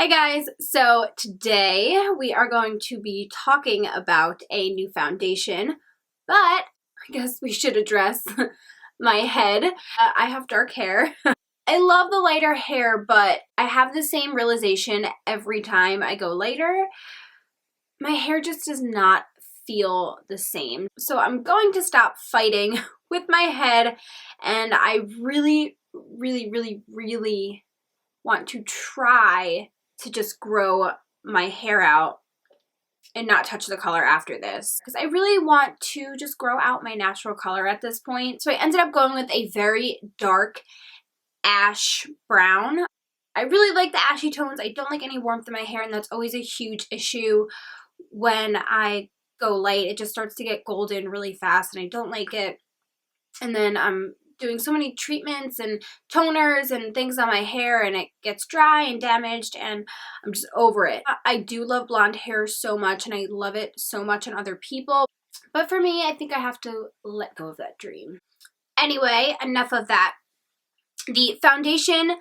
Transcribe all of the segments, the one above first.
Hi guys, so today we are going to be talking about a new foundation, but I guess we should address my head. I have dark hair. I love the lighter hair, but I have the same realization every time I go lighter. My hair just does not feel the same. So I'm going to stop fighting with my head, and I really want to try to just grow my hair out and not touch the color after this, because I really want to just grow out my natural color at this point. So I ended up going with a very dark ash brown. I really like the ashy tones. I don't like any warmth in my hair, and that's always a huge issue when I go light. It just starts to get golden really fast, and I don't like it. And then I'm doing so many treatments and toners and things on my hair, and it gets dry and damaged, and I'm just over it. I do love blonde hair so much, and I love it so much in other people, but for me, I think I have to let go of that dream. Anyway, enough of that. The foundation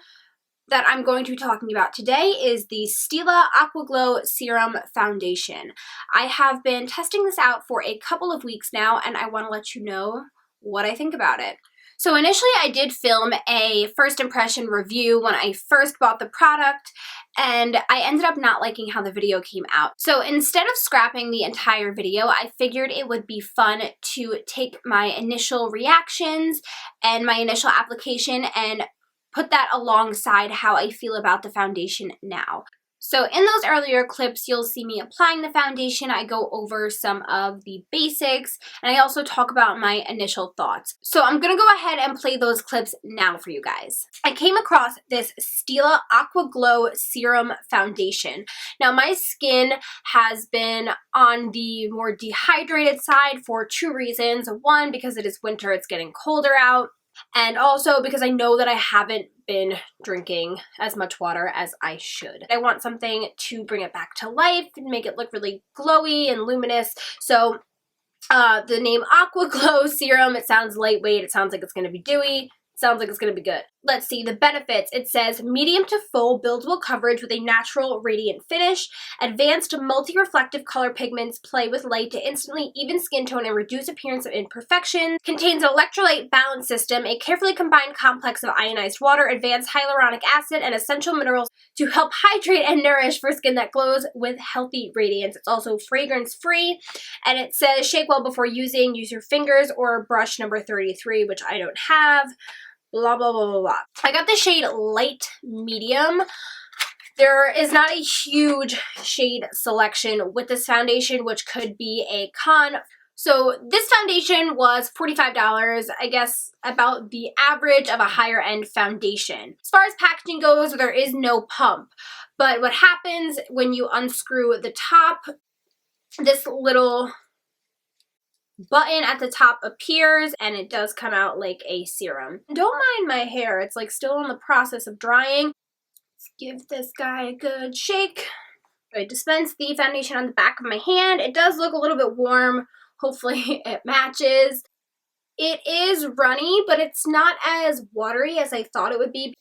that I'm going to be talking about today is the Stila Aqua Glow Serum Foundation. I have been testing this out for a couple of weeks now, and I want to let you know what I think about it. So initially I did film a first impression review when I first bought the product, and I ended up not liking how the video came out. So instead of scrapping the entire video, I figured it would be fun to take my initial reactions and my initial application and put that alongside how I feel about the foundation now. So in those earlier clips, you'll see me applying the foundation. I go over some of the basics, and I also talk about my initial thoughts. So I'm gonna go ahead and play those clips now for you guys. I came across this Stila Aqua Glow Serum Foundation. Now my skin has been on the more dehydrated side for two reasons. One, because it is winter, it's getting colder out. And also because I know that I haven't been drinking as much water as I should. I want something to bring it back to life and make it look really glowy and luminous. So the name Aqua Glow Serum, it sounds lightweight, it sounds like it's going to be dewy. Sounds like it's going to be good. Let's see the benefits. It says medium to full buildable coverage with a natural radiant finish. Advanced multi-reflective color pigments play with light to instantly even skin tone and reduce appearance of imperfections. Contains an electrolyte balance system, a carefully combined complex of ionized water, advanced hyaluronic acid, and essential minerals to help hydrate and nourish for skin that glows with healthy radiance. It's also fragrance free, and it says shake well before using. Use your fingers or brush number 33, which I don't have. Blah, blah, blah, blah, blah. I got the shade light medium. There is not a huge shade selection with this foundation, which could be a con. So this foundation was $45, I guess about the average of a higher end foundation. As far as packaging goes, there is no pump. But what happens when you unscrew the top, this little button at the top appears, and it does come out like a serum. Don't mind my hair, it's like still in the process of drying. Let's give this guy a good shake. I dispense the foundation on the back of my hand. It does look a little bit warm. Hopefully it matches. It is runny, but it's not as watery as I thought it would be.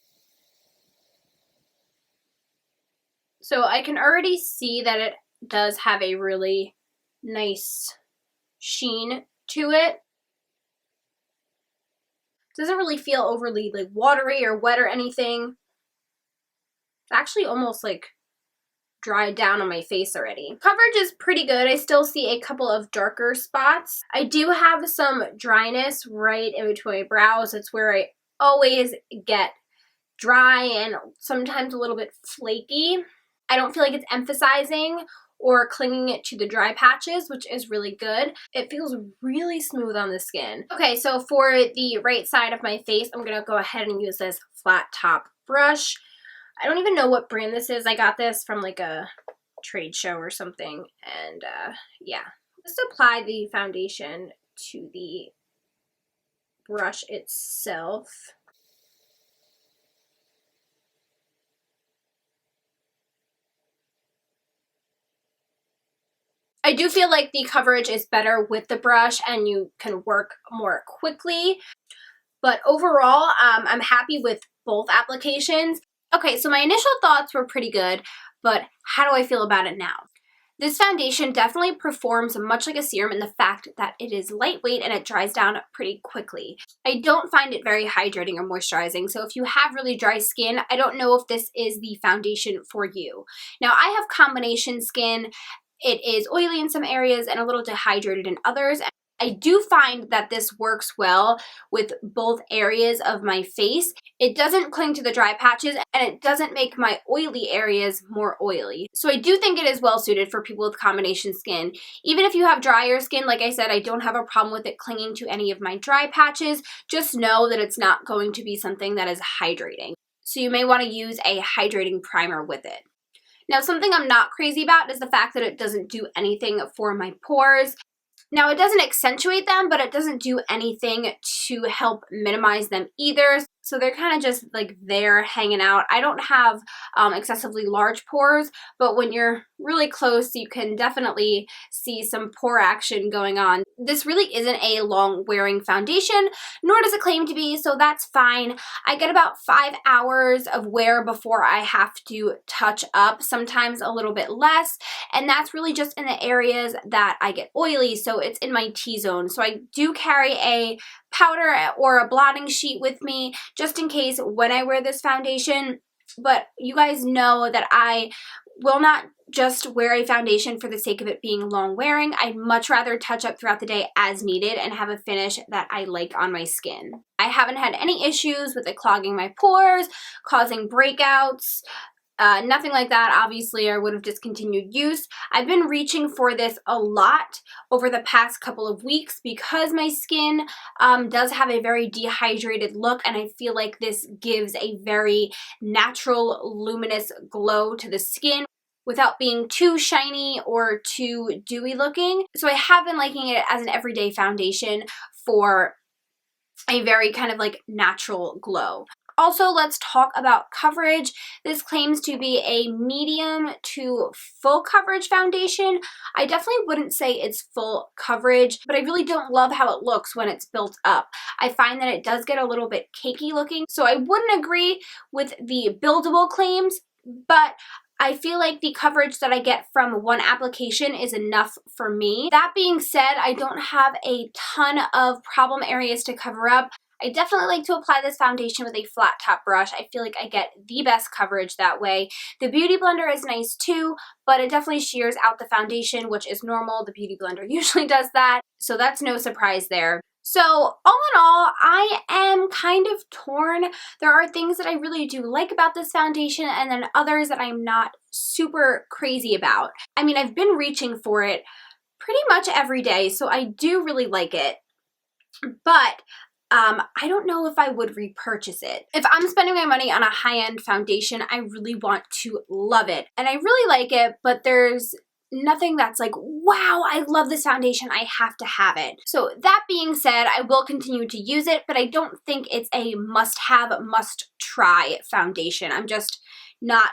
So I can already see that it does have a really nice sheen to it. Doesn't really feel overly like watery or wet or anything. It's actually almost like dried down on my face already. Coverage is pretty good. I still see a couple of darker spots. I do have some dryness right in between my brows. It's where I always get dry and sometimes a little bit flaky. I don't feel like it's emphasizing or clinging it to the dry patches, which is really good. It feels really smooth on the skin. Okay, so for the right side of my face, I'm gonna go ahead and use this flat top brush. I don't even know what brand this is. I got this from like a trade show or something, and yeah. Just apply the foundation to the brush itself. I do feel like the coverage is better with the brush and you can work more quickly, but overall, I'm happy with both applications. Okay, so my initial thoughts were pretty good. but how do I feel about it now? This foundation definitely performs much like a serum in the fact that it is lightweight and it dries down pretty quickly. I don't find it very hydrating or moisturizing, so if you have really dry skin, I don't know if this is the foundation for you. Now, I have combination skin. It is oily in some areas and a little dehydrated in others. I do find that this works well with both areas of my face. It doesn't cling to the dry patches and it doesn't make my oily areas more oily. So I do think it is well suited for people with combination skin. Even if you have drier skin, like I said, I don't have a problem with it clinging to any of my dry patches. Just know that it's not going to be something that is hydrating. So you may want to use a hydrating primer with it. Now, something I'm not crazy about is the fact that it doesn't do anything for my pores. Now, it doesn't accentuate them, but it doesn't do anything to help minimize them either. So they're kind of just like there hanging out. I don't have excessively large pores, but when you're really close, you can definitely see some pore action going on. This really isn't a long wearing foundation, nor does it claim to be, so that's fine. I get about 5 hours of wear before I have to touch up, sometimes a little bit less, and that's really just in the areas that I get oily, so it's in my T-zone. So I do carry a powder or a blotting sheet with me just in case when I wear this foundation, but you guys know that I will not just wear a foundation for the sake of it being long wearing. I'd much rather touch up throughout the day as needed and have a finish that I like on my skin. I haven't had any issues with it clogging my pores, causing breakouts, nothing like that. Obviously, I would have discontinued use. I've been reaching for this a lot over the past couple of weeks because my skin does have a very dehydrated look, and I feel like this gives a very natural, luminous glow to the skin without being too shiny or too dewy looking. So I have been liking it as an everyday foundation for a very kind of like natural glow. Also, let's talk about coverage. This claims to be a medium to full coverage foundation. I definitely wouldn't say it's full coverage, but I really don't love how it looks when it's built up. I find that it does get a little bit cakey looking, so I wouldn't agree with the buildable claims, but I feel like the coverage that I get from one application is enough for me. That being said, I don't have a ton of problem areas to cover up. I definitely like to apply this foundation with a flat top brush. I feel like I get the best coverage that way. The Beauty Blender is nice too, but it definitely shears out the foundation, which is normal. The Beauty Blender usually does that, so that's no surprise there. So all in all, I am kind of torn. There are things that I really do like about this foundation and then others that I'm not super crazy about. I mean, I've been reaching for it pretty much every day, so I do really like it, but I don't know if I would repurchase it. If I'm spending my money on a high-end foundation, I really want to love it. And I really like it, but there's nothing that's like, wow, I love this foundation, I have to have it. So that being said, I will continue to use it, but I don't think it's a must-have, must-try foundation. I'm just not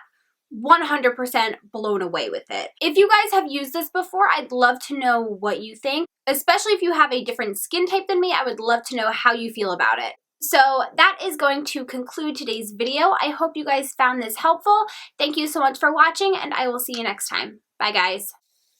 100% blown away with it. If you guys have used this before, I'd love to know what you think. Especially if you have a different skin type than me, I would love to know how you feel about it. So that is going to conclude today's video. I hope you guys found this helpful. Thank you so much for watching, and I will see you next time. Bye, guys.